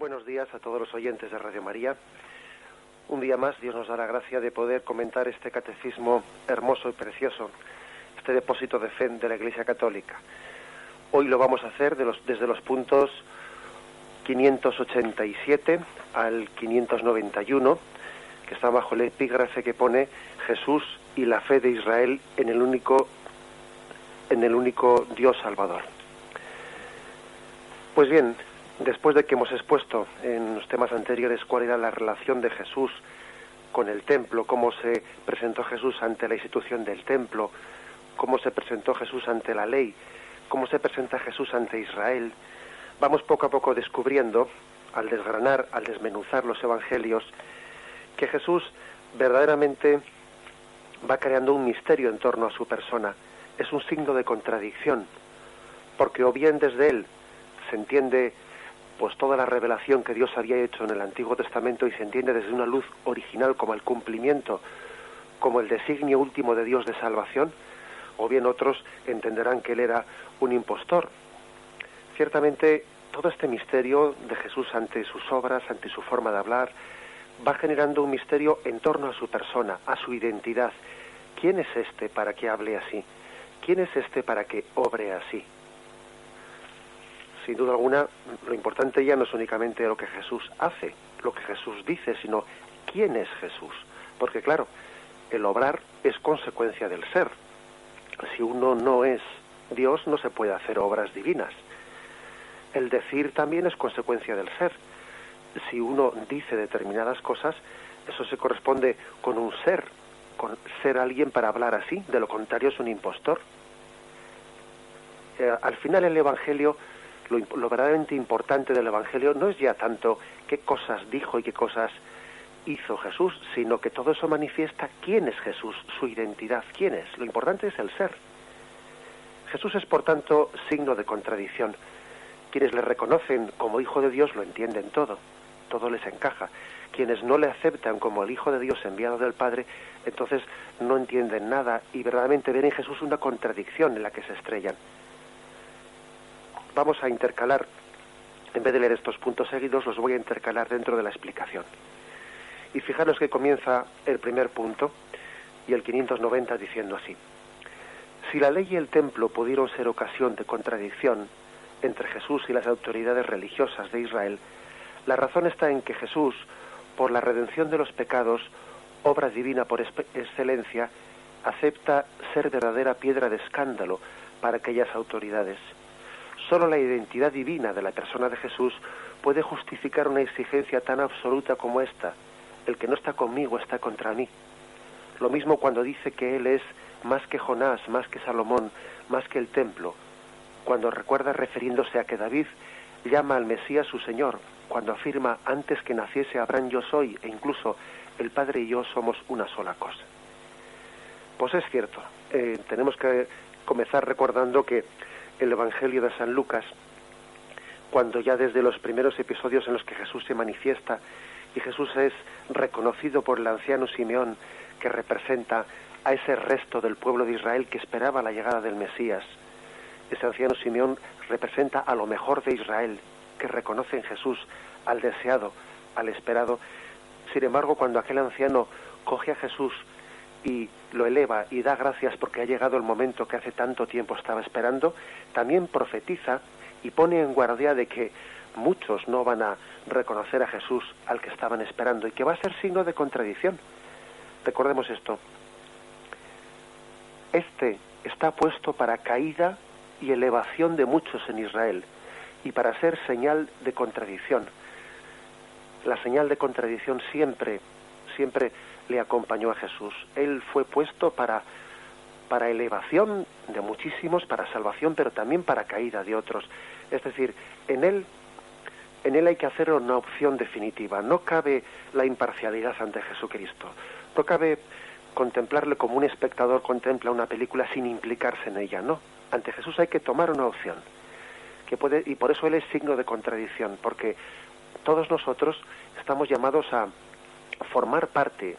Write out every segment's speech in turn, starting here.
Buenos días a todos los oyentes de Radio María. Un día más Dios nos da la gracia de poder comentar este catecismo hermoso y precioso, este depósito de fe de la Iglesia Católica. Hoy lo vamos a hacer desde los puntos 587 al 591, que está bajo el epígrafe que pone Jesús y la fe de Israel en el único Dios Salvador. Pues bien, después de que hemos expuesto en los temas anteriores cuál era la relación de Jesús con el templo, cómo se presentó Jesús ante la institución del templo, cómo se presentó Jesús ante la ley, cómo se presenta Jesús ante Israel, vamos poco a poco descubriendo, al desgranar, al desmenuzar los evangelios, que Jesús verdaderamente va creando un misterio en torno a su persona. Es un signo de contradicción, porque o bien desde él se entiende pues toda la revelación que Dios había hecho en el Antiguo Testamento y se entiende desde una luz original como el cumplimiento, como el designio último de Dios de salvación, o bien otros entenderán que él era un impostor. Ciertamente todo este misterio de Jesús ante sus obras, ante su forma de hablar, va generando un misterio en torno a su persona, a su identidad. ¿Quién es este para que hable así? ¿Quién es este para que obre así? Sin duda alguna, lo importante ya no es únicamente lo que Jesús hace, lo que Jesús dice, sino quién es Jesús. Porque claro, el obrar es consecuencia del ser. Si uno no es Dios, no se puede hacer obras divinas. El decir también es consecuencia del ser. Si uno dice determinadas cosas, eso se corresponde con un ser, con ser alguien para hablar así, de lo contrario es un impostor. Al final el Evangelio, lo verdaderamente importante del Evangelio no es ya tanto qué cosas dijo y qué cosas hizo Jesús, sino que todo eso manifiesta quién es Jesús, su identidad, quién es. Lo importante es el ser. Jesús es, por tanto, signo de contradicción. Quienes le reconocen como Hijo de Dios lo entienden todo les encaja. Quienes no le aceptan como el Hijo de Dios enviado del Padre, entonces no entienden nada y verdaderamente ven en Jesús una contradicción en la que se estrellan. Vamos a intercalar, en vez de leer estos puntos seguidos, los voy a intercalar dentro de la explicación. Y fijaros que comienza el primer punto y el 590 diciendo así: si la ley y el templo pudieron ser ocasión de contradicción entre Jesús y las autoridades religiosas de Israel, la razón está en que Jesús, por la redención de los pecados, obra divina por excelencia, acepta ser verdadera piedra de escándalo para aquellas autoridades. Solo la identidad divina de la persona de Jesús puede justificar una exigencia tan absoluta como esta: el que no está conmigo está contra mí. Lo mismo cuando dice que él es más que Jonás, más que Salomón, más que el templo, cuando recuerda refiriéndose a que David llama al Mesías su Señor, cuando afirma antes que naciese Abraham yo soy, e incluso el Padre y yo somos una sola cosa. Pues es cierto, tenemos que comenzar recordando que el Evangelio de San Lucas, cuando ya desde los primeros episodios en los que Jesús se manifiesta y Jesús es reconocido por el anciano Simeón, que representa a ese resto del pueblo de Israel que esperaba la llegada del Mesías, ese anciano Simeón representa a lo mejor de Israel, que reconoce en Jesús al deseado, al esperado. Sin embargo, cuando aquel anciano coge a Jesús y lo eleva y da gracias porque ha llegado el momento que hace tanto tiempo estaba esperando, también profetiza y pone en guardia de que muchos no van a reconocer a Jesús al que estaban esperando y que va a ser signo de contradicción. Recordemos esto: este está puesto para caída y elevación de muchos en Israel y para ser señal de contradicción. La señal de contradicción siempre le acompañó a Jesús. Él fue puesto para elevación de muchísimos, para salvación, pero también para caída de otros. Es decir, en él hay que hacer una opción definitiva. No cabe la imparcialidad ante Jesucristo. No cabe contemplarle como un espectador contempla una película sin implicarse en ella, no. Ante Jesús hay que tomar una opción, y por eso él es signo de contradicción, porque todos nosotros estamos llamados a formar parte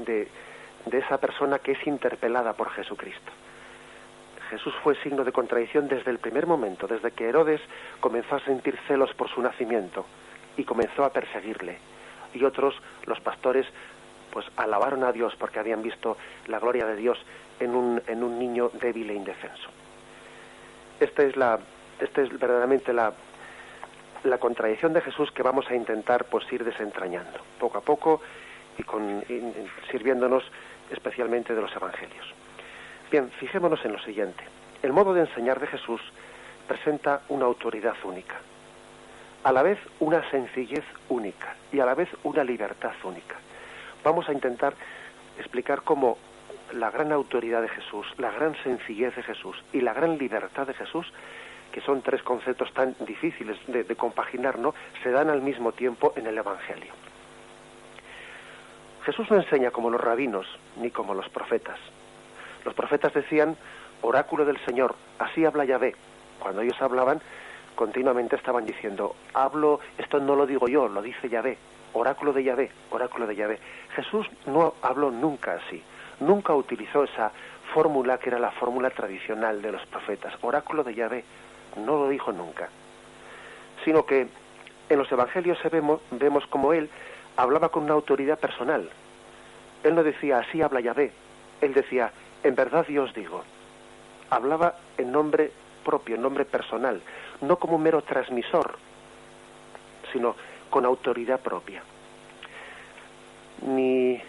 de esa persona que es interpelada por Jesucristo. Jesús fue signo de contradicción desde el primer momento, desde que Herodes comenzó a sentir celos por su nacimiento. y comenzó a perseguirle. Y otros, los pastores, pues alabaron a Dios porque habían visto la gloria de Dios en un niño débil e indefenso. Esta es verdaderamente la contradicción de Jesús que vamos a intentar pues ir desentrañando poco a poco y sirviéndonos especialmente de los evangelios. Bien, fijémonos en lo siguiente. El modo de enseñar de Jesús presenta una autoridad única, a la vez una sencillez única y a la vez una libertad única. Vamos a intentar explicar cómo la gran autoridad de Jesús, la gran sencillez de Jesús y la gran libertad de Jesús, que son tres conceptos tan difíciles de compaginar, ¿no?, se dan al mismo tiempo en el Evangelio. Jesús no enseña como los rabinos ni como los profetas. Los profetas decían, oráculo del Señor, así habla Yahvé. Cuando ellos hablaban, continuamente estaban diciendo, esto no lo digo yo, lo dice Yahvé, oráculo de Yahvé, oráculo de Yahvé. Jesús no habló nunca así, nunca utilizó esa fórmula que era la fórmula tradicional de los profetas, oráculo de Yahvé, no lo dijo nunca. Sino que en los evangelios vemos como él hablaba con una autoridad personal. Él no decía, así habla Yahvé, él decía, en verdad yo os digo. Hablaba en nombre propio, en nombre personal, no como un mero transmisor, sino con autoridad propia. Ni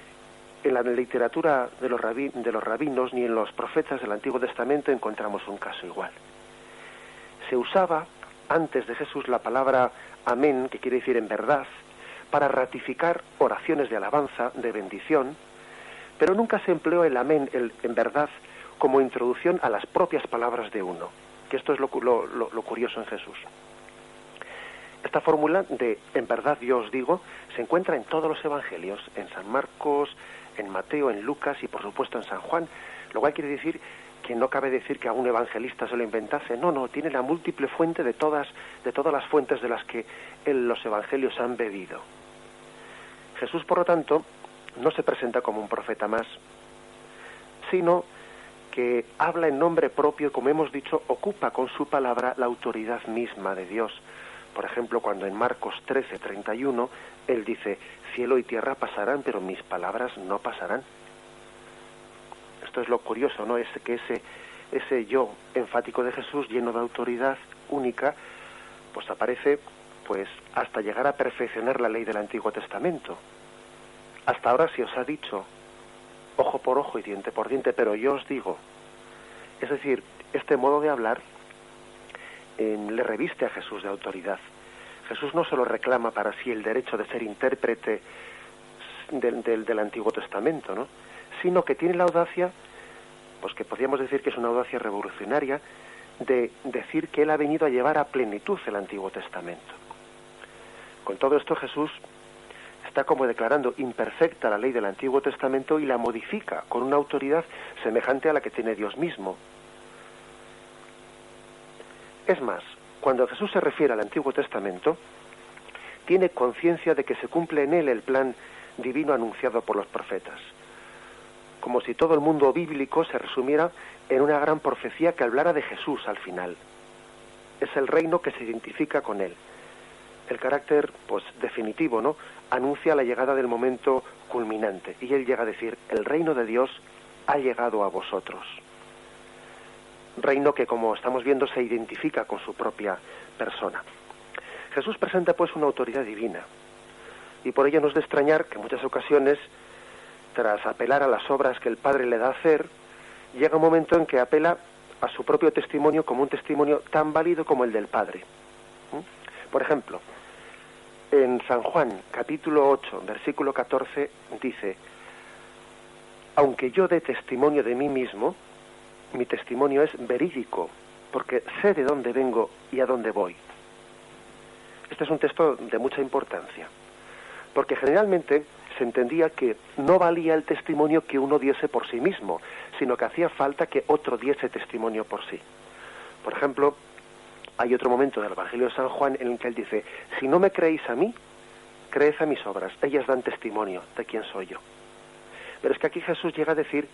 en la literatura de los rabinos ni en los profetas del Antiguo Testamento encontramos un caso igual. Se usaba antes de Jesús la palabra amén, que quiere decir en verdad, para ratificar oraciones de alabanza, de bendición, pero nunca se empleó el amén, el en verdad, como introducción a las propias palabras de uno, que esto es lo curioso en Jesús. Esta fórmula de en verdad yo os digo se encuentra en todos los evangelios, en San Marcos, en Mateo, en Lucas y por supuesto en San Juan, lo cual quiere decir que no cabe decir que a un evangelista se lo inventase, no, tiene la múltiple fuente de todas las fuentes de las que los evangelios han bebido. Jesús, por lo tanto, no se presenta como un profeta más, sino que habla en nombre propio, como hemos dicho, ocupa con su palabra la autoridad misma de Dios. Por ejemplo, cuando en Marcos 13:31, él dice, cielo y tierra pasarán, pero mis palabras no pasarán. Esto es lo curioso, ¿no? Es que ese yo enfático de Jesús, lleno de autoridad única, pues aparece pues hasta llegar a perfeccionar la ley del Antiguo Testamento. Hasta ahora se os ha dicho ojo por ojo y diente por diente, pero yo os digo. Es decir, este modo de hablar le reviste a Jesús de autoridad. Jesús no solo reclama para sí el derecho de ser intérprete del Antiguo Testamento, ¿no?, sino que tiene la audacia, pues que podríamos decir que es una audacia revolucionaria, de decir que él ha venido a llevar a plenitud el Antiguo Testamento. Con todo esto Jesús está como declarando imperfecta la ley del Antiguo Testamento y la modifica con una autoridad semejante a la que tiene Dios mismo. Es más, cuando Jesús se refiere al Antiguo Testamento, tiene conciencia de que se cumple en él el plan divino anunciado por los profetas. Como si todo el mundo bíblico se resumiera en una gran profecía que hablara de Jesús al final. Es el reino que se identifica con él. El carácter, pues, definitivo, ¿no?, anuncia la llegada del momento culminante. Y él llega a decir, el reino de Dios ha llegado a vosotros. Reino que, como estamos viendo, se identifica con su propia persona. Jesús presenta, pues, una autoridad divina. Y por ello no es de extrañar que en muchas ocasiones, tras apelar a las obras que el Padre le da a hacer, llega un momento en que apela a su propio testimonio como un testimonio tan válido como el del Padre. Por ejemplo, en San Juan, capítulo 8, versículo 14, dice, aunque yo dé testimonio de mí mismo, mi testimonio es verídico, porque sé de dónde vengo y a dónde voy. Este es un texto de mucha importancia, porque generalmente se entendía que no valía el testimonio que uno diese por sí mismo, sino que hacía falta que otro diese testimonio por sí. Por ejemplo, hay otro momento del Evangelio de San Juan en el que él dice, si no me creéis a mí, creed a mis obras, ellas dan testimonio de quién soy yo. Pero es que aquí Jesús llega a decir,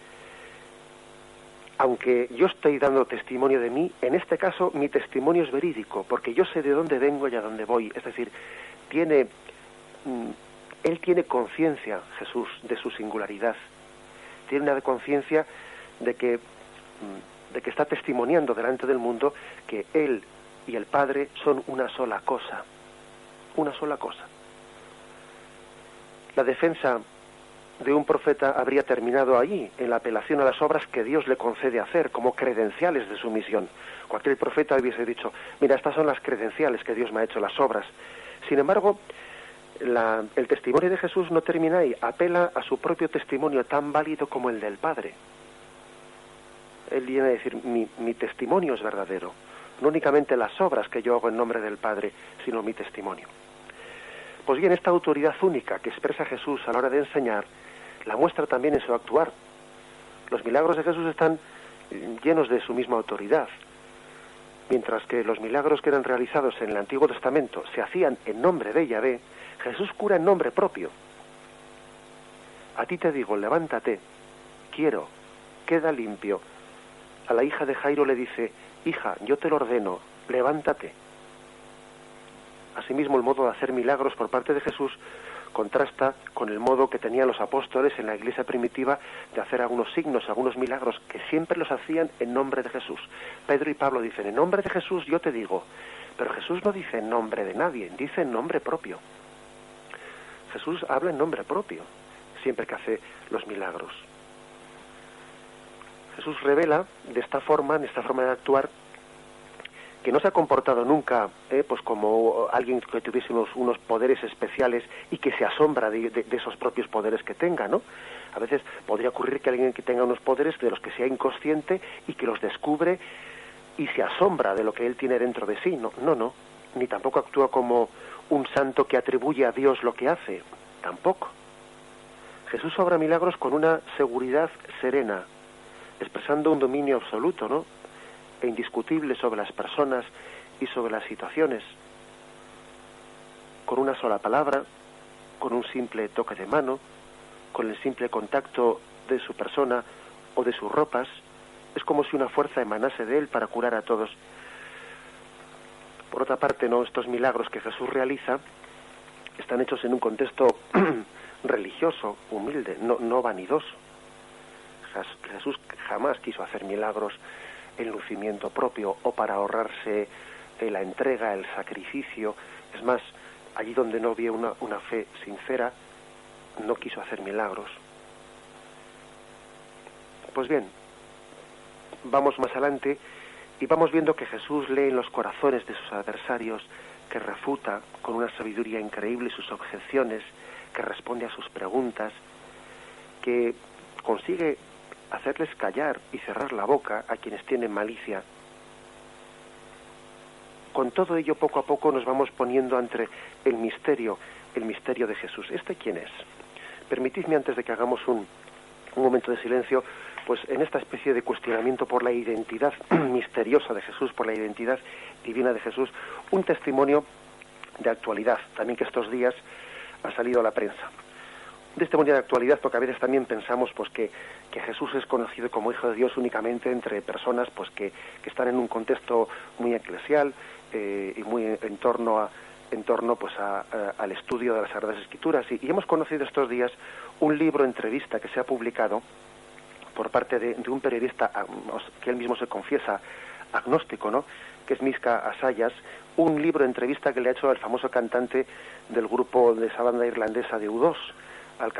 aunque yo estoy dando testimonio de mí, en este caso mi testimonio es verídico, porque yo sé de dónde vengo y a dónde voy. Es decir, él tiene conciencia, Jesús, de su singularidad. Tiene una conciencia de que está testimoniando delante del mundo que él y el Padre son una sola cosa. Una sola cosa. La defensa de un profeta habría terminado allí, en la apelación a las obras que Dios le concede hacer como credenciales de su misión. Cualquier profeta hubiese dicho, mira, estas son las credenciales que Dios me ha hecho, las obras. Sin embargo, el testimonio de Jesús no termina ahí, apela a su propio testimonio tan válido como el del Padre. Él viene a decir, mi testimonio es verdadero, no únicamente las obras que yo hago en nombre del Padre, sino mi testimonio. Pues bien, esta autoridad única que expresa Jesús a la hora de enseñar, la muestra también en su actuar. Los milagros de Jesús están llenos de su misma autoridad. Mientras que los milagros que eran realizados en el Antiguo Testamento se hacían en nombre de Yahvé, Jesús cura en nombre propio. A ti te digo, levántate, quiero, queda limpio. A la hija de Jairo le dice, hija, yo te lo ordeno, levántate. Asimismo, el modo de hacer milagros por parte de Jesús contrasta con el modo que tenían los apóstoles en la iglesia primitiva de hacer algunos signos, algunos milagros, que siempre los hacían en nombre de Jesús. Pedro y Pablo dicen, en nombre de Jesús yo te digo, pero Jesús no dice en nombre de nadie, dice en nombre propio. Jesús habla en nombre propio, siempre que hace los milagros. Jesús revela de esta forma, en esta forma de actuar, que no se ha comportado nunca pues como alguien que tuviese unos poderes especiales y que se asombra de esos propios poderes que tenga, ¿no? A veces podría ocurrir que alguien que tenga unos poderes de los que sea inconsciente y que los descubre y se asombra de lo que él tiene dentro de sí. No, ni tampoco actúa como un santo que atribuye a Dios lo que hace, tampoco. Jesús obra milagros con una seguridad serena, expresando un dominio absoluto, ¿no?, e indiscutible sobre las personas y sobre las situaciones. Con una sola palabra, con un simple toque de mano, con el simple contacto de su persona o de sus ropas, es como si una fuerza emanase de él para curar a todos. Por otra parte, no, estos milagros que Jesús realiza están hechos en un contexto religioso, humilde, no vanidoso. Jesús jamás quiso hacer milagros en lucimiento propio o para ahorrarse la entrega, el sacrificio. Es más, allí donde no había una fe sincera, no quiso hacer milagros. Pues bien, vamos más adelante y vamos viendo que Jesús lee en los corazones de sus adversarios, que refuta con una sabiduría increíble sus objeciones, que responde a sus preguntas, que consigue hacerles callar y cerrar la boca a quienes tienen malicia. Con todo ello, poco a poco nos vamos poniendo ante el misterio de Jesús. ¿Este quién es? Permitidme, antes de que hagamos un momento de silencio, pues en esta especie de cuestionamiento por la identidad misteriosa de Jesús, por la identidad divina de Jesús, un testimonio de actualidad, también que estos días ha salido a la prensa. Un testimonio de actualidad, porque a veces también pensamos pues que Jesús es conocido como Hijo de Dios únicamente entre personas pues que están en un contexto muy eclesial y muy en torno pues al estudio de las Sagradas Escrituras. Y hemos conocido estos días un libro entrevista que se ha publicado por parte de un periodista que él mismo se confiesa agnóstico, ¿no?, que es Miska Asayas, un libro de entrevista que le ha hecho al famoso cantante del grupo de esa banda irlandesa de U2, al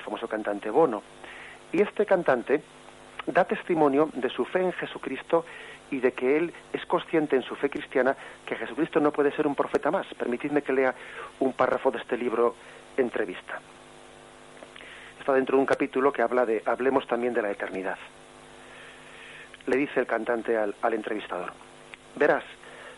famoso cantante Bono. Y este cantante da testimonio de su fe en Jesucristo y de que él es consciente en su fe cristiana que Jesucristo no puede ser un profeta más. Permitidme que lea un párrafo de este libro entrevista. Está dentro de un capítulo que habla de hablemos también de la eternidad. Le dice el cantante al entrevistador: verás,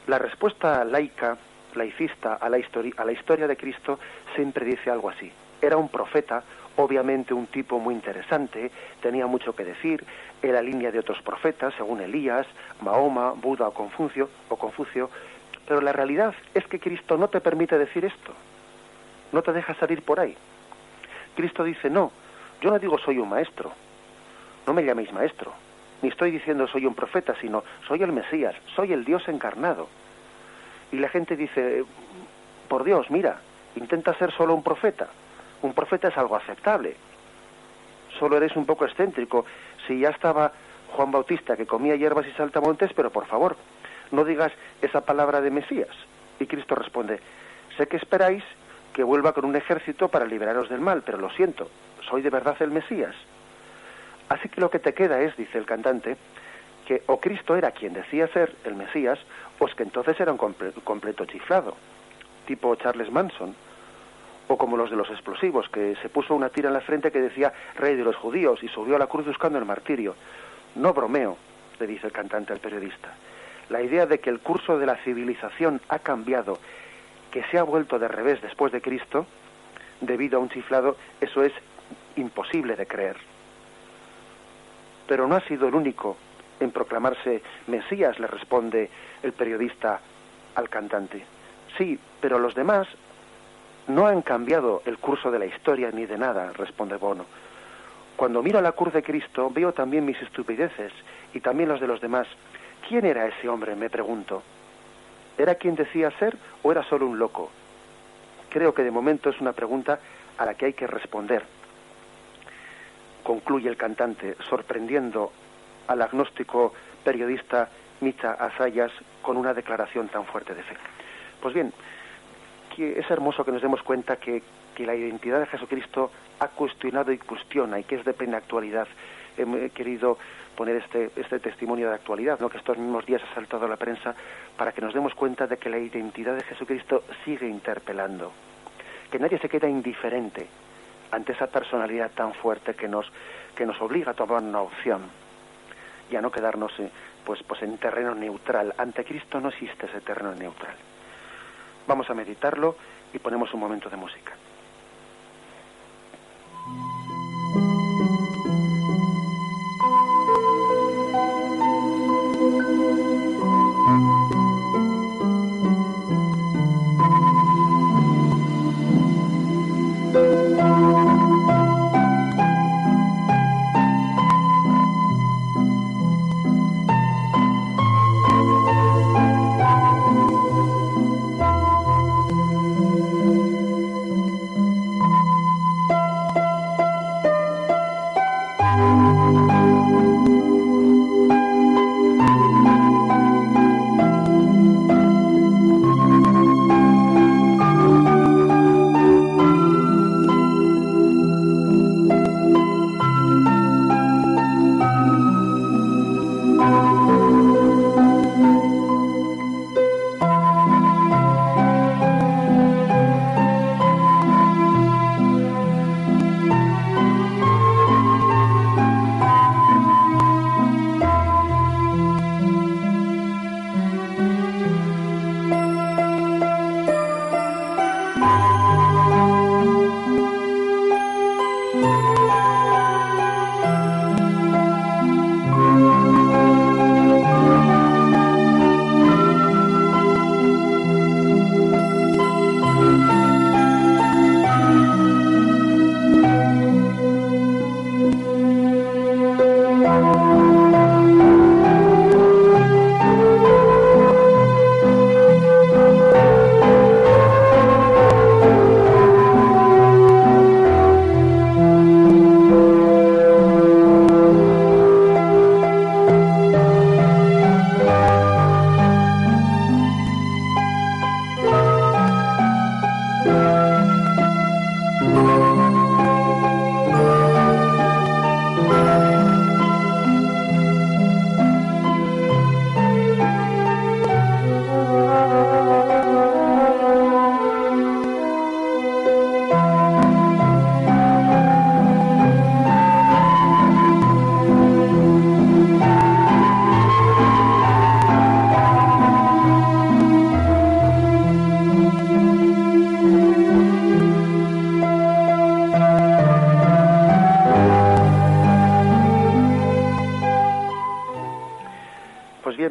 la respuesta laicista a la historia de Cristo siempre dice algo así. Era un profeta, obviamente un tipo muy interesante, tenía mucho que decir, era línea de otros profetas, según Elías, Mahoma, Buda o Confucio, pero la realidad es que Cristo no te permite decir esto, no te deja salir por ahí. Cristo dice, no, yo no digo soy un maestro, no me llaméis maestro, ni estoy diciendo soy un profeta, sino soy el Mesías, soy el Dios encarnado. Y la gente dice, por Dios, mira, intenta ser solo un profeta. Un profeta es algo aceptable. Solo eres un poco excéntrico. Si ya estaba Juan Bautista que comía hierbas y saltamontes, pero por favor, no digas esa palabra de Mesías. Y Cristo responde, sé que esperáis que vuelva con un ejército para liberaros del mal, pero lo siento, soy de verdad el Mesías. Así que lo que te queda es, dice el cantante, que o Cristo era quien decía ser el Mesías, o es que entonces era un completo chiflado, tipo Charles Manson, o como los de los explosivos, que se puso una tira en la frente que decía Rey de los judíos y subió a la cruz buscando el martirio. No bromeo, le dice el cantante al periodista. La idea de que el curso de la civilización ha cambiado, que se ha vuelto de revés después de Cristo, debido a un chiflado, eso es imposible de creer. Pero no ha sido el único en proclamarse Mesías, le responde el periodista al cantante. Sí, pero los demás no han cambiado el curso de la historia ni de nada, responde Bono. Cuando miro la cruz de Cristo veo también mis estupideces y también los de los demás. ¿Quién era ese hombre?, me pregunto. ¿Era quien decía ser o era solo un loco? Creo que de momento es una pregunta a la que hay que responder. Concluye el cantante, sorprendiendo al agnóstico periodista Micha Azayas con una declaración tan fuerte de fe. Pues bien, que es hermoso que nos demos cuenta que la identidad de Jesucristo ha cuestionado y cuestiona, y que es de plena actualidad. He querido poner este testimonio de actualidad, ¿no?, que estos mismos días ha saltado a la prensa, para que nos demos cuenta de que la identidad de Jesucristo sigue interpelando, que nadie se queda indiferente ante esa personalidad tan fuerte que nos obliga a tomar una opción y a no quedarnos pues en terreno neutral. Ante Cristo no existe ese terreno neutral. Vamos a meditarlo y ponemos un momento de música.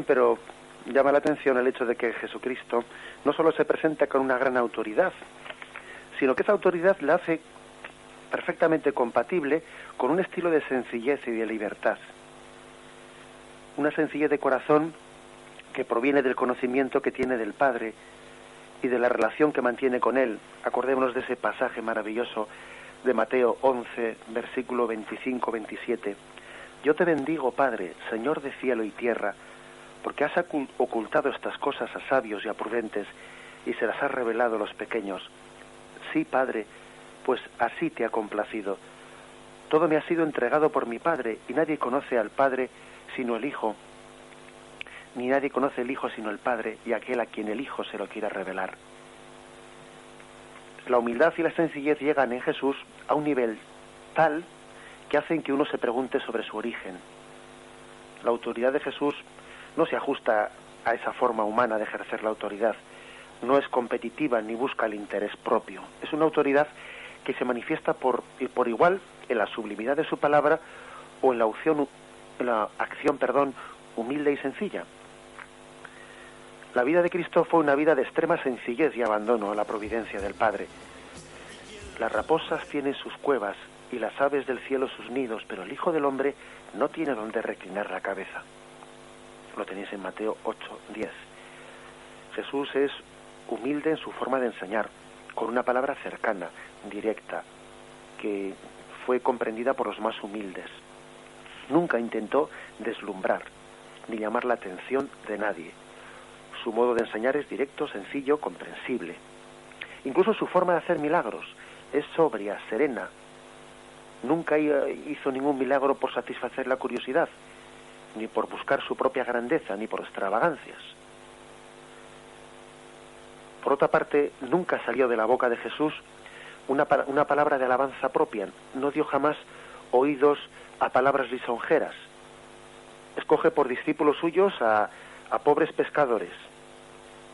Pero llama la atención el hecho de que Jesucristo no solo se presenta con una gran autoridad, sino que esa autoridad la hace perfectamente compatible con un estilo de sencillez y de libertad. Una sencillez de corazón que proviene del conocimiento que tiene del Padre y de la relación que mantiene con Él. Acordémonos de ese pasaje maravilloso de Mateo 11, versículo 25-27. Yo te bendigo, Padre, Señor de cielo y tierra, porque has ocultado estas cosas a sabios y a prudentes y se las has revelado a los pequeños. Sí, Padre, pues así te ha complacido. Todo me ha sido entregado por mi Padre, y nadie conoce al Padre sino el Hijo, ni nadie conoce el Hijo sino el Padre, y aquel a quien el Hijo se lo quiera revelar. La humildad y la sencillez llegan en Jesús a un nivel tal que hacen que uno se pregunte sobre su origen. La autoridad de Jesús no se ajusta a esa forma humana de ejercer la autoridad, no es competitiva ni busca el interés propio. Es una autoridad que se manifiesta por igual en la sublimidad de su palabra o en la acción humilde y sencilla. La vida de Cristo fue una vida de extrema sencillez y abandono a la providencia del Padre. Las raposas tienen sus cuevas y las aves del cielo sus nidos, pero el Hijo del Hombre no tiene donde reclinar la cabeza. Lo tenéis en Mateo 8:10. Jesús es humilde en su forma de enseñar, con una palabra cercana, directa, que fue comprendida por los más humildes. Nunca intentó deslumbrar ni llamar la atención de nadie. Su modo de enseñar es directo, sencillo, comprensible. Incluso su forma de hacer milagros es sobria, serena. Nunca hizo ningún milagro por satisfacer la curiosidad, ni por buscar su propia grandeza, ni por extravagancias. Por otra parte, nunca salió de la boca de Jesús una palabra de alabanza propia. No dio jamás oídos a palabras lisonjeras. Escoge por discípulos suyos a pobres pescadores,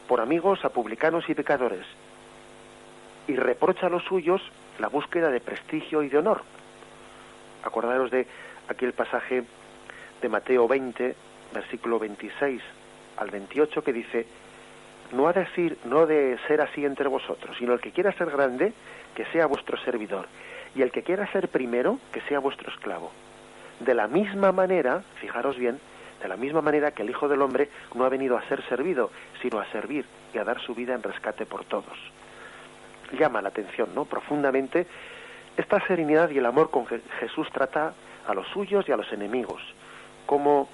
por amigos a publicanos y pecadores, y reprocha a los suyos la búsqueda de prestigio y de honor. Acordaros de aquel pasaje de Mateo 20, versículo 26 al 28, que dice: no ha de ser así entre vosotros, sino el que quiera ser grande, que sea vuestro servidor, y el que quiera ser primero, que sea vuestro esclavo. De la misma manera, fijaros bien, de la misma manera que el Hijo del Hombre no ha venido a ser servido, sino a servir y a dar su vida en rescate por todos. Llama la atención, ¿no?, profundamente esta serenidad y el amor con que Jesús trata a los suyos y a los enemigos, como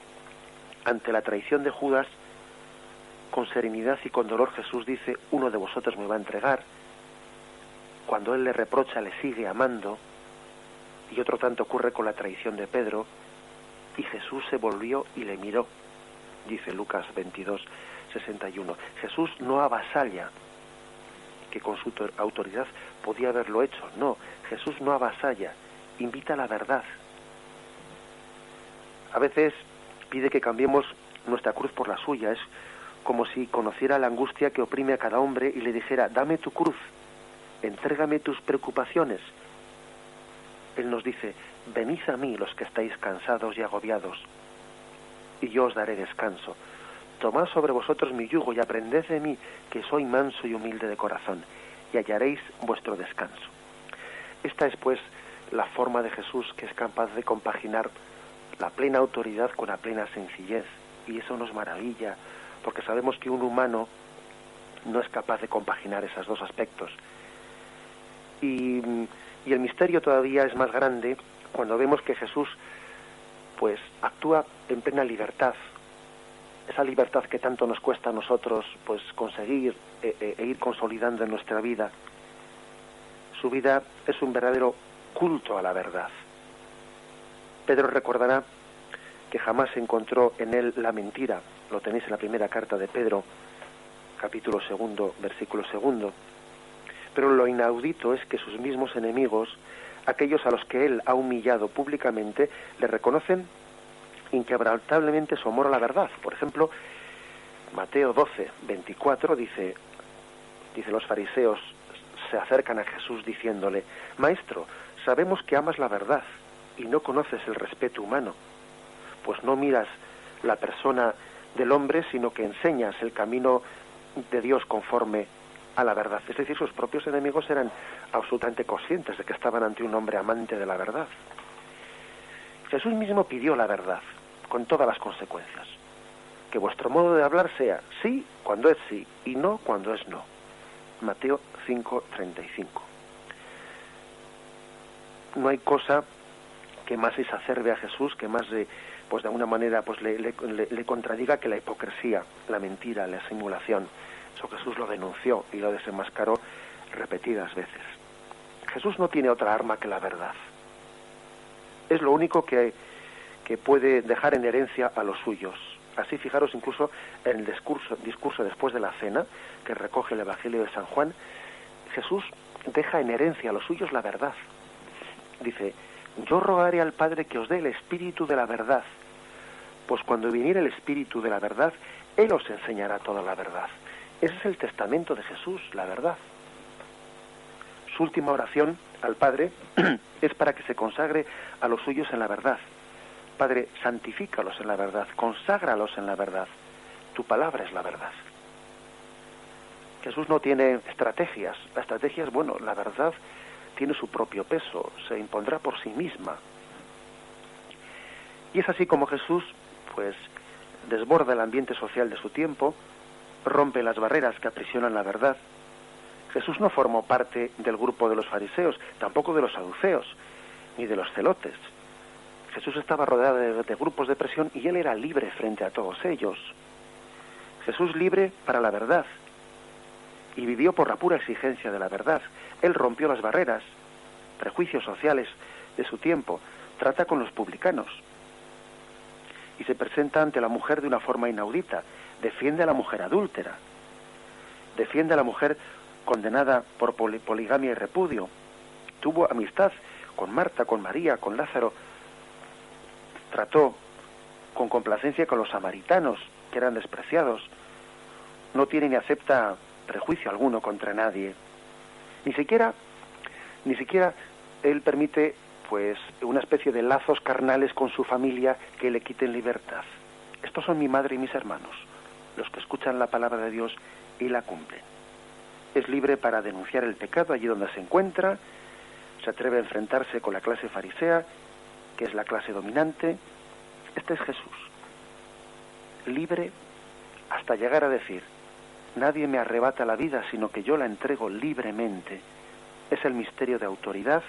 ante la traición de Judas, con serenidad y con dolor Jesús dice: uno de vosotros me va a entregar. Cuando él le reprocha, le sigue amando. Y otro tanto ocurre con la traición de Pedro: y Jesús se volvió y le miró, dice Lucas 22:61. Jesús no avasalla, que con su autoridad podía haberlo hecho. No, Jesús no avasalla, invita a la verdad. A veces pide que cambiemos nuestra cruz por la suya. Es como si conociera la angustia que oprime a cada hombre y le dijera: dame tu cruz, entrégame tus preocupaciones. Él nos dice: venid a mí los que estáis cansados y agobiados, y yo os daré descanso. Tomad sobre vosotros mi yugo y aprended de mí, que soy manso y humilde de corazón, y hallaréis vuestro descanso. Esta es, pues, la forma de Jesús, que es capaz de compaginar la plena autoridad con la plena sencillez, y eso nos maravilla, porque sabemos que un humano no es capaz de compaginar esos dos aspectos. Y el misterio todavía es más grande cuando vemos que Jesús, pues, actúa en plena libertad, esa libertad que tanto nos cuesta a nosotros, pues, conseguir e ir consolidando en nuestra vida. Su vida es un verdadero culto a la verdad. Pedro recordará que jamás encontró en él la mentira. Lo tenéis en la primera carta de Pedro, capítulo 2, versículo 2. Pero lo inaudito es que sus mismos enemigos, aquellos a los que él ha humillado públicamente, le reconocen inquebrantablemente su amor a la verdad. Por ejemplo, Mateo 12:24 dice: los fariseos se acercan a Jesús diciéndole: Maestro, sabemos que amas la verdad y no conoces el respeto humano, pues no miras la persona del hombre, sino que enseñas el camino de Dios conforme a la verdad. Es decir, sus propios enemigos eran absolutamente conscientes de que estaban ante un hombre amante de la verdad. Jesús mismo pidió la verdad, con todas las consecuencias. Que vuestro modo de hablar sea sí cuando es sí y no cuando es no. Mateo 5:35. No hay cosa que más exacerbe a Jesús, que más pues de alguna manera pues le contradiga que la hipocresía, la mentira, la simulación. Eso Jesús lo denunció y lo desenmascaró repetidas veces. Jesús no tiene otra arma que la verdad. Es lo único que puede dejar en herencia a los suyos. Así, fijaros incluso en el discurso después de la cena, que recoge el Evangelio de San Juan, Jesús deja en herencia a los suyos la verdad. Dice: yo rogaré al Padre que os dé el Espíritu de la verdad, pues cuando viniere el Espíritu de la verdad, Él os enseñará toda la verdad. Ese es el testamento de Jesús, la verdad. Su última oración al Padre es para que se consagre a los suyos en la verdad. Padre, santifícalos en la verdad, conságralos en la verdad. Tu palabra es la verdad. Jesús no tiene estrategias. La estrategia es, bueno, la verdad tiene su propio peso, se impondrá por sí misma. Y es así como Jesús, pues, desborda el ambiente social de su tiempo, rompe las barreras que aprisionan la verdad. Jesús no formó parte del grupo de los fariseos, tampoco de los saduceos, ni de los celotes. Jesús estaba rodeado de grupos de presión y él era libre frente a todos ellos. Jesús libre para la verdad y vivió por la pura exigencia de la verdad. Él rompió las barreras, prejuicios sociales de su tiempo, trata con los publicanos y se presenta ante la mujer de una forma inaudita, defiende a la mujer adúltera, defiende a la mujer condenada por poligamia y repudio, tuvo amistad con Marta, con María, con Lázaro, trató con complacencia con los samaritanos, que eran despreciados, no tiene ni acepta prejuicio alguno contra nadie, ni siquiera él permite pues una especie de lazos carnales con su familia que le quiten libertad. Estos son mi madre y mis hermanos, los que escuchan la palabra de Dios y la cumplen. Es libre para denunciar el pecado allí donde se encuentra, se atreve a enfrentarse con la clase farisea, que es la clase dominante. Este es Jesús, libre hasta llegar a decir: nadie me arrebata la vida, sino que yo la entrego libremente. Es el misterio de autoridad,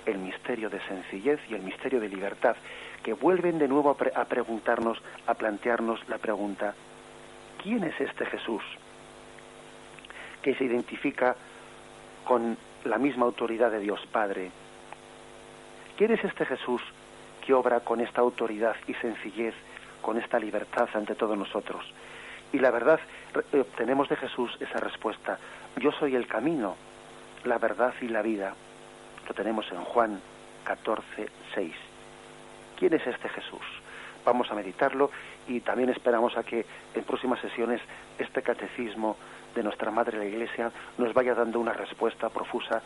el misterio de sencillez y el misterio de libertad, que vuelven de nuevo a preguntarnos, a plantearnos la pregunta: ¿quién es este Jesús que se identifica con la misma autoridad de Dios Padre? ¿Quién es este Jesús que obra con esta autoridad y sencillez, con esta libertad ante todos nosotros? Y la verdad, obtenemos de Jesús esa respuesta: yo soy el camino, la verdad y la vida. Lo tenemos en Juan 14:6. ¿Quién es este Jesús? Vamos a meditarlo y también esperamos a que en próximas sesiones este catecismo de nuestra Madre la Iglesia nos vaya dando una respuesta profusa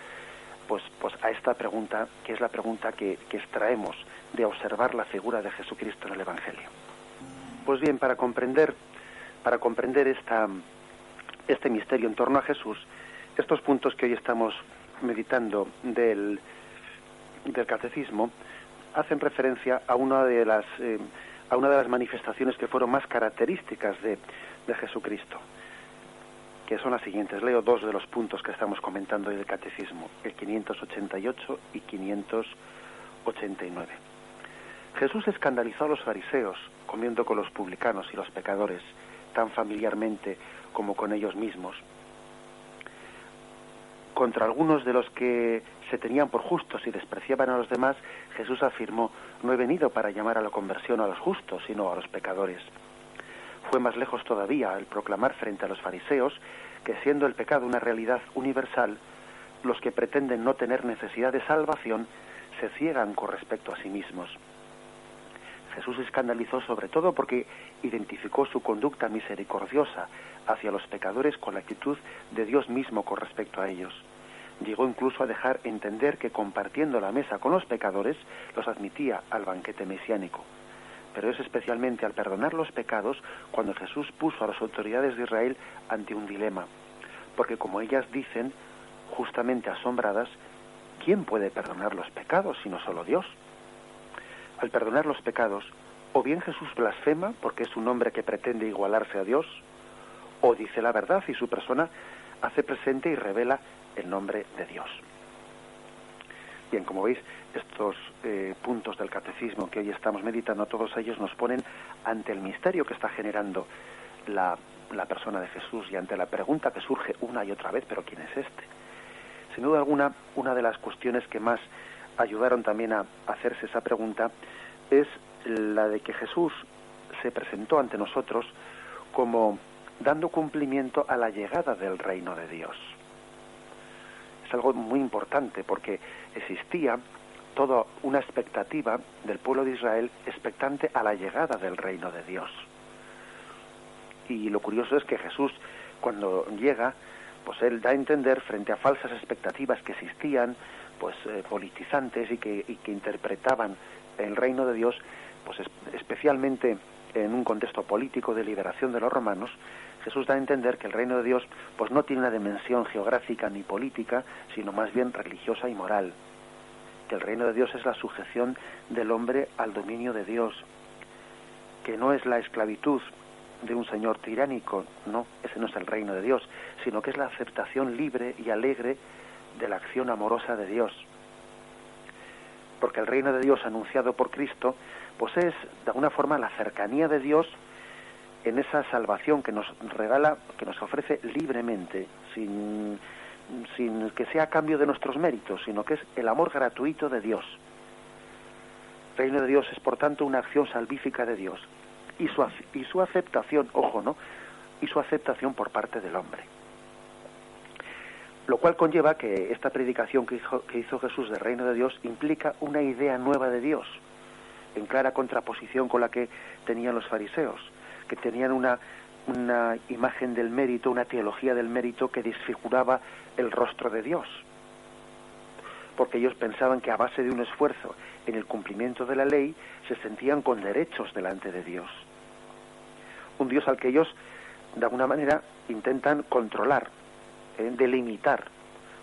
pues a esta pregunta, que es la pregunta que extraemos de observar la figura de Jesucristo en el Evangelio. Pues bien, para comprender este misterio en torno a Jesús, estos puntos que hoy estamos meditando del catecismo hacen referencia a una de las manifestaciones que fueron más características de Jesucristo, que son las siguientes. Leo dos de los puntos que estamos comentando hoy del catecismo, el 588 y 589. Jesús escandalizó a los fariseos comiendo con los publicanos y los pecadores tan familiarmente como con ellos mismos. Contra algunos de los que se tenían por justos y despreciaban a los demás, Jesús afirmó: no he venido para llamar a la conversión a los justos, sino a los pecadores. Fue más lejos todavía al proclamar frente a los fariseos que, siendo el pecado una realidad universal, los que pretenden no tener necesidad de salvación se ciegan con respecto a sí mismos. Jesús se escandalizó sobre todo porque identificó su conducta misericordiosa hacia los pecadores con la actitud de Dios mismo con respecto a ellos. Llegó incluso a dejar entender que compartiendo la mesa con los pecadores los admitía al banquete mesiánico. Pero es especialmente al perdonar los pecados cuando Jesús puso a las autoridades de Israel ante un dilema, porque como ellas dicen, justamente asombradas, ¿quién puede perdonar los pecados sino solo Dios? Al perdonar los pecados, o bien Jesús blasfema porque es un hombre que pretende igualarse a Dios, o dice la verdad y su persona hace presente y revela el nombre de Dios. Bien, como veis, estos puntos del catecismo que hoy estamos meditando, todos ellos nos ponen ante el misterio que está generando la persona de Jesús y ante la pregunta que surge una y otra vez, ¿pero quién es este? Sin duda alguna, una de las cuestiones que más ayudaron también a hacerse esa pregunta es la de que Jesús se presentó ante nosotros como dando cumplimiento a la llegada del reino de Dios. Es algo muy importante porque existía toda una expectativa del pueblo de Israel expectante a la llegada del reino de Dios. Y lo curioso es que Jesús, cuando llega, pues él da a entender, frente a falsas expectativas que existían, pues politizantes y que interpretaban el reino de Dios, pues especialmente en un contexto político de liberación de los romanos, Jesús da a entender que el reino de Dios pues no tiene una dimensión geográfica ni política, sino más bien religiosa y moral. Que el reino de Dios es la sujeción del hombre al dominio de Dios, que no es la esclavitud de un señor tiránico, no, ese no es el reino de Dios, sino que es la aceptación libre y alegre de la acción amorosa de Dios. Porque el reino de Dios anunciado por Cristo, pues es de alguna forma la cercanía de Dios en esa salvación que nos regala, que nos ofrece libremente, sin que sea a cambio de nuestros méritos, sino que es el amor gratuito de Dios. El reino de Dios es, por tanto, una acción salvífica de Dios. Y su aceptación, ojo, ¿no? Y su aceptación por parte del hombre. Lo cual conlleva que esta predicación que hizo Jesús del reino de Dios implica una idea nueva de Dios, en clara contraposición con la que tenían los fariseos, que tenían una imagen del mérito, una teología del mérito que desfiguraba el rostro de Dios. Porque ellos pensaban que a base de un esfuerzo en el cumplimiento de la ley se sentían con derechos delante de Dios. Un Dios al que ellos, de alguna manera, intentan controlar, delimitar,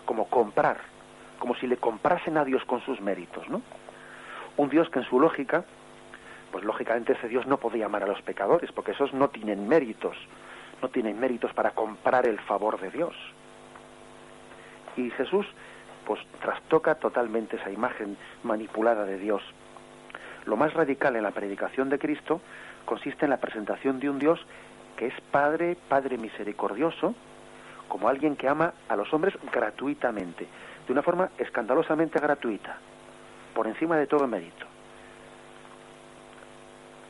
como comprar, como si le comprasen a Dios con sus méritos, ¿no? Un Dios que en su lógica, pues lógicamente ese Dios no podía amar a los pecadores, porque esos no tienen méritos para comprar el favor de Dios. Y Jesús, pues trastoca totalmente esa imagen manipulada de Dios. Lo más radical en la predicación de Cristo consiste en la presentación de un Dios que es Padre misericordioso, como alguien que ama a los hombres gratuitamente, de una forma escandalosamente gratuita, por encima de todo mérito,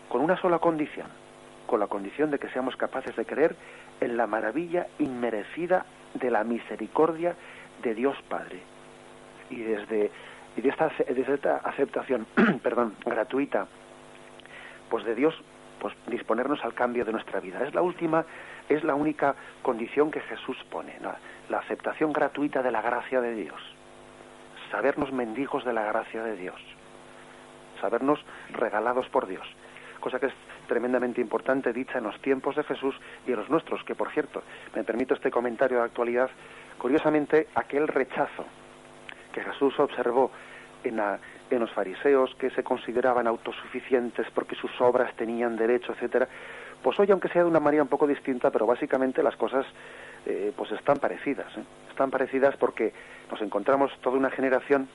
con una sola condición, con la condición de que seamos capaces de creer en la maravilla inmerecida de la misericordia de Dios Padre. Y desde esta aceptación gratuita, pues de Dios, pues disponernos al cambio de nuestra vida. Es la única condición que Jesús pone, ¿no? La aceptación gratuita de la gracia de Dios, sabernos mendigos de la gracia de Dios, sabernos regalados por Dios, cosa que es tremendamente importante, dicha en los tiempos de Jesús y en los nuestros, que por cierto, me permito este comentario de actualidad, curiosamente aquel rechazo que Jesús observó en los fariseos, que se consideraban autosuficientes porque sus obras tenían derecho, etcétera, pues hoy, aunque sea de una manera un poco distinta, pero básicamente las cosas pues están parecidas. Están parecidas porque nos encontramos toda una generación,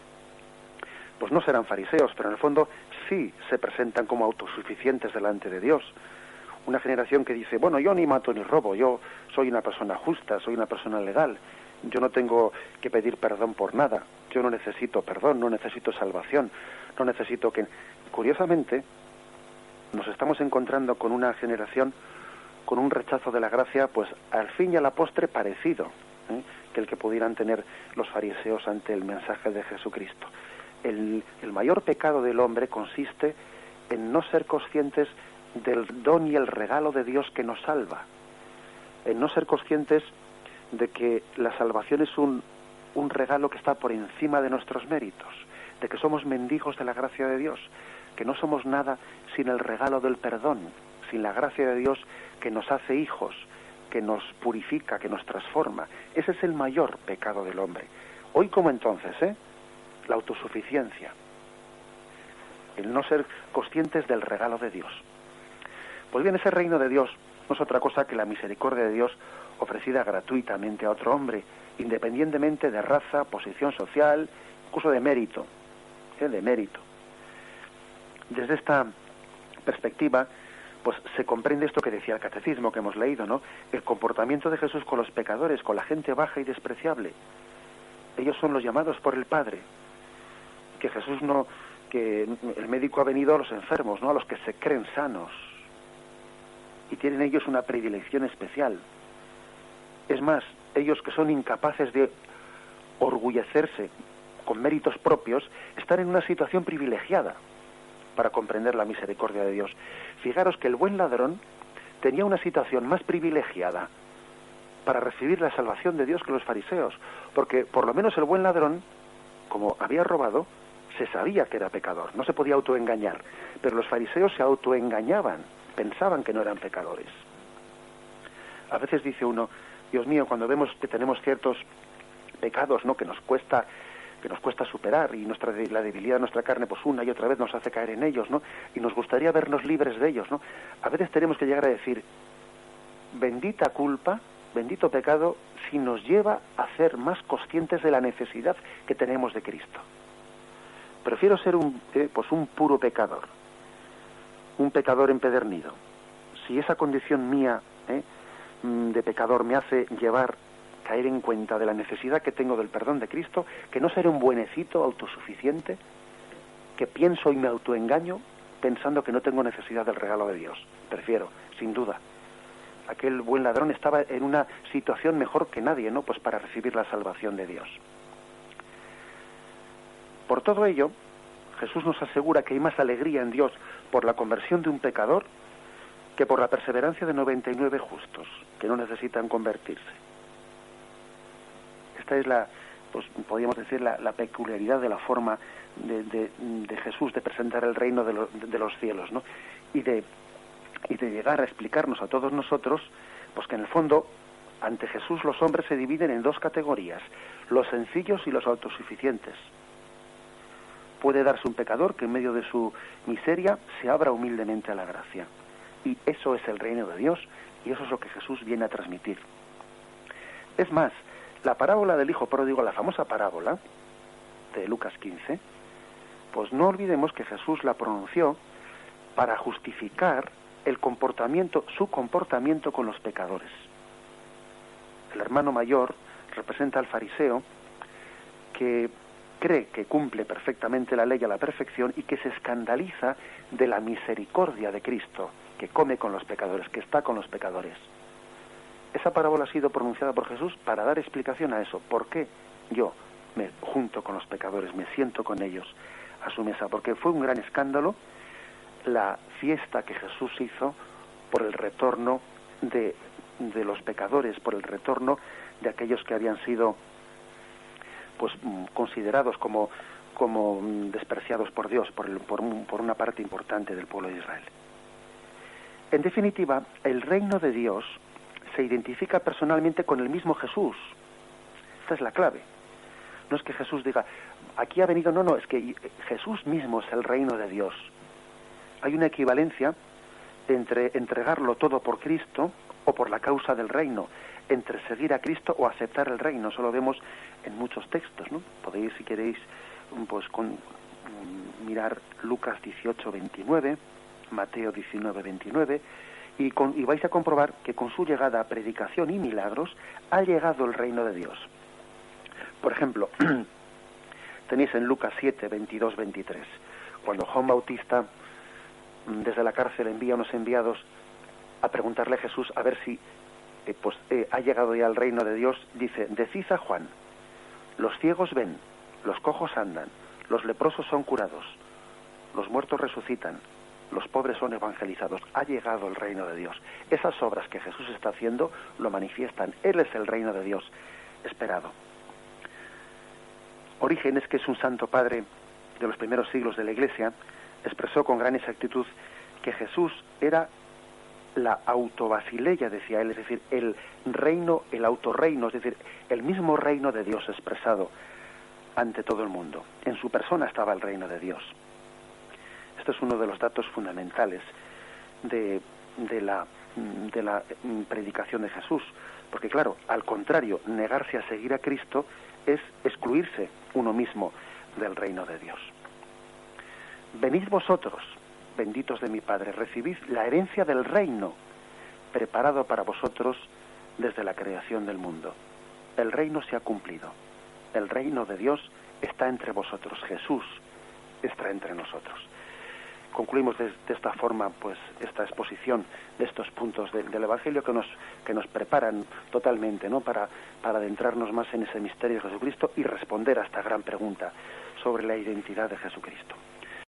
pues no serán fariseos, pero en el fondo sí se presentan como autosuficientes delante de Dios. Una generación que dice, bueno, yo ni mato ni robo, yo soy una persona justa, soy una persona legal, yo no tengo que pedir perdón por nada, yo no necesito perdón, no necesito salvación, no necesito que... Curiosamente, nos estamos encontrando con una generación con un rechazo de la gracia, pues al fin y a la postre parecido, que el que pudieran tener los fariseos ante el mensaje de Jesucristo. El mayor pecado del hombre consiste en no ser conscientes del don y el regalo de Dios que nos salva, en no ser conscientes de que la salvación es un regalo que está por encima de nuestros méritos, de que somos mendigos de la gracia de Dios, que no somos nada sin el regalo del perdón, sin la gracia de Dios que nos hace hijos, que nos purifica, que nos transforma. Ese es el mayor pecado del hombre. Hoy como entonces, la autosuficiencia, el no ser conscientes del regalo de Dios. Pues bien, ese reino de Dios no es otra cosa que la misericordia de Dios ofrecida gratuitamente a otro hombre, independientemente de raza, posición social, incluso de mérito, de mérito. Desde esta perspectiva, pues se comprende esto que decía el catecismo que hemos leído, ¿no? El comportamiento de Jesús con los pecadores, con la gente baja y despreciable. Ellos son los llamados por el Padre. Que Jesús no, que el médico ha venido a los enfermos, ¿no? A los que se creen sanos. Y tienen ellos una predilección especial. Es más, ellos que son incapaces de orgullecerse con méritos propios, están en una situación privilegiada para comprender la misericordia de Dios. Fijaros que el buen ladrón tenía una situación más privilegiada para recibir la salvación de Dios que los fariseos, porque por lo menos el buen ladrón, como había robado, se sabía que era pecador, no se podía autoengañar, pero los fariseos se autoengañaban, pensaban que no eran pecadores. A veces dice uno, Dios mío, cuando vemos que tenemos ciertos pecados, ¿no?, que nos cuesta superar, y la debilidad de nuestra carne, pues una y otra vez nos hace caer en ellos, ¿no? Y nos gustaría vernos libres de ellos, ¿no? A veces tenemos que llegar a decir, bendita culpa, bendito pecado, si nos lleva a ser más conscientes de la necesidad que tenemos de Cristo. Prefiero ser un puro pecador, un pecador empedernido. Si esa condición mía de pecador me hace caer en cuenta de la necesidad que tengo del perdón de Cristo, que no seré un buenecito autosuficiente, que pienso y me autoengaño pensando que no tengo necesidad del regalo de Dios. Prefiero, sin duda. Aquel buen ladrón estaba en una situación mejor que nadie, ¿no?, pues para recibir la salvación de Dios. Por todo ello, Jesús nos asegura que hay más alegría en Dios por la conversión de un pecador que por la perseverancia de 99 justos, que no necesitan convertirse. Esta es podríamos decir, la peculiaridad de la forma de Jesús de presentar el reino de los cielos, ¿no? Y de llegar a explicarnos a todos nosotros, pues que en el fondo, ante Jesús los hombres se dividen en dos categorías, los sencillos y los autosuficientes. Puede darse un pecador que en medio de su miseria se abra humildemente a la gracia. Y eso es el reino de Dios, y eso es lo que Jesús viene a transmitir. Es más, la parábola del hijo pródigo, la famosa parábola de Lucas 15, pues no olvidemos que Jesús la pronunció para justificar su comportamiento con los pecadores. El hermano mayor representa al fariseo que cree que cumple perfectamente la ley a la perfección y que se escandaliza de la misericordia de Cristo, que come con los pecadores, que está con los pecadores. Esa parábola ha sido pronunciada por Jesús para dar explicación a eso. ¿Por qué yo me junto con los pecadores, me siento con ellos a su mesa? Porque fue un gran escándalo la fiesta que Jesús hizo por el retorno de los pecadores, por el retorno de aquellos que habían sido pues considerados como despreciados por Dios, por una parte importante del pueblo de Israel. En definitiva, el reino de Dios se identifica personalmente con el mismo Jesús. Esta es la clave. No es que Jesús diga, aquí ha venido, no, es que Jesús mismo es el reino de Dios. Hay una equivalencia entre entregarlo todo por Cristo o por la causa del reino, entre seguir a Cristo o aceptar el reino. Eso lo vemos en muchos textos, ¿no? Podéis, si queréis, pues mirar Lucas 18:29, Mateo 19:29, y vais a comprobar que con su llegada a predicación y milagros ha llegado el reino de Dios. Por ejemplo, tenéis en Lucas 7:22-23, cuando Juan Bautista desde la cárcel envía a unos enviados a preguntarle a Jesús a ver si ha llegado ya el reino de Dios, dice, decid a Juan, los ciegos ven, los cojos andan, los leprosos son curados, los muertos resucitan, los pobres son evangelizados. Ha llegado el reino de Dios. Esas obras que Jesús está haciendo lo manifiestan. Él es el reino de Dios esperado. Orígenes, que es un santo padre de los primeros siglos de la Iglesia, expresó con gran exactitud que Jesús era la autobasileia, decía él, es decir, el reino, el autorreino, es decir, el mismo reino de Dios expresado ante todo el mundo. En su persona estaba el reino de Dios. Esto es uno de los datos fundamentales de la de la predicación de Jesús. Porque claro, al contrario, negarse a seguir a Cristo es excluirse uno mismo del reino de Dios. Venid vosotros, benditos de mi Padre, recibid la herencia del reino, preparado para vosotros desde la creación del mundo. El reino se ha cumplido. El reino de Dios está entre vosotros. Jesús está entre nosotros. Concluimos de esta forma pues esta exposición de estos puntos del Evangelio que nos preparan totalmente, ¿no?, para adentrarnos más en ese misterio de Jesucristo y responder a esta gran pregunta sobre la identidad de Jesucristo.